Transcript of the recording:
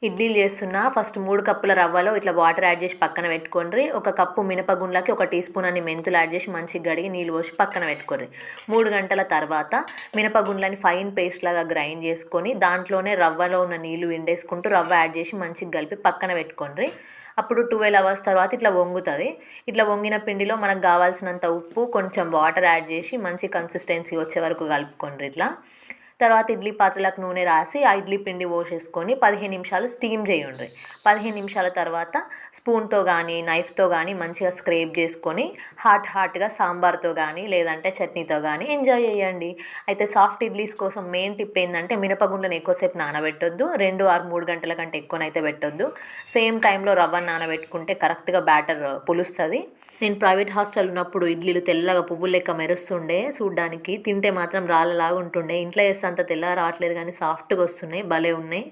ఇడ్లీలు చేస్తున్నా ఫస్ట్ 3 కప్పుల రవ్వలో ఇట్లా వాటర్ యాడ్ చేసి పక్కన పెట్టుకోండి. 1 కప్పు మినపగుండ్లకి 1 టీ స్పూన్ అన్ని మెంతులు యాడ్ చేసి మంచిగా కడిగి నీళ్ళు పోసి పక్కన పెట్టుకోండి. 3 గంటల తర్వాత మినపగుండ్లని ఫైన్ పేస్ట్ లాగా గ్రైండ్ చేసుకొని దాంట్లోనే రవ్వలో ఉన్న నీళ్ళు విండేసుకుంటూ రవ్వ యాడ్ చేసి మంచిగా కలిపి పక్కన పెట్టుకోండి. అప్పుడు 12 అవర్స్ తర్వాత ఇట్లా వంగుతుంది. ఇట్లా వంగిన పిండిలో మనకు కావాల్సినంత ఉప్పు, కొంచెం వాటర్ యాడ్ చేసి మంచి కన్సిస్టెన్సీ వచ్చే వరకు కలుపుకోండి. ఇట్లా తర్వాత ఇడ్లీ పాత్రలకు నూనె రాసి ఆ ఇడ్లీ పిండి పోసేసుకొని 15 నిమిషాలు స్టీమ్ చేయండి. 15 నిమిషాల తర్వాత స్పూన్తో కానీ నైఫ్తో కానీ మంచిగా స్క్రేప్ చేసుకొని హాట్గా సాంబార్తో కానీ లేదంటే చట్నీతో కానీ ఎంజాయ్ చేయండి. అయితే సాఫ్ట్ ఇడ్లీస్ కోసం మెయిన్ టిప్ ఏంటంటే మినపగుండ్లను ఎక్కువసేపు నానబెట్టొద్దు. 2 or 3 గంటల కంటే ఎక్కువనైతే పెట్టొద్దు. సేమ్ టైంలో రవ్వను నానబెట్టుకుంటే కరెక్ట్గా బ్యాటర్ పులుస్తుంది. నేను ప్రైవేట్ హాస్టల్ ఉన్నప్పుడు ఇడ్లీలు తెల్లగా పువ్వులు లెక్క మెరుస్తుండే చూడ్డానికి, తింటే మాత్రం రాళ్ళలాగా ఉంటుండే. ఇంట్లో వేస్తే అంత తెల్లగా రావట్లేదు కానీ సాఫ్ట్గా వస్తున్నాయి, భలే ఉన్నాయి.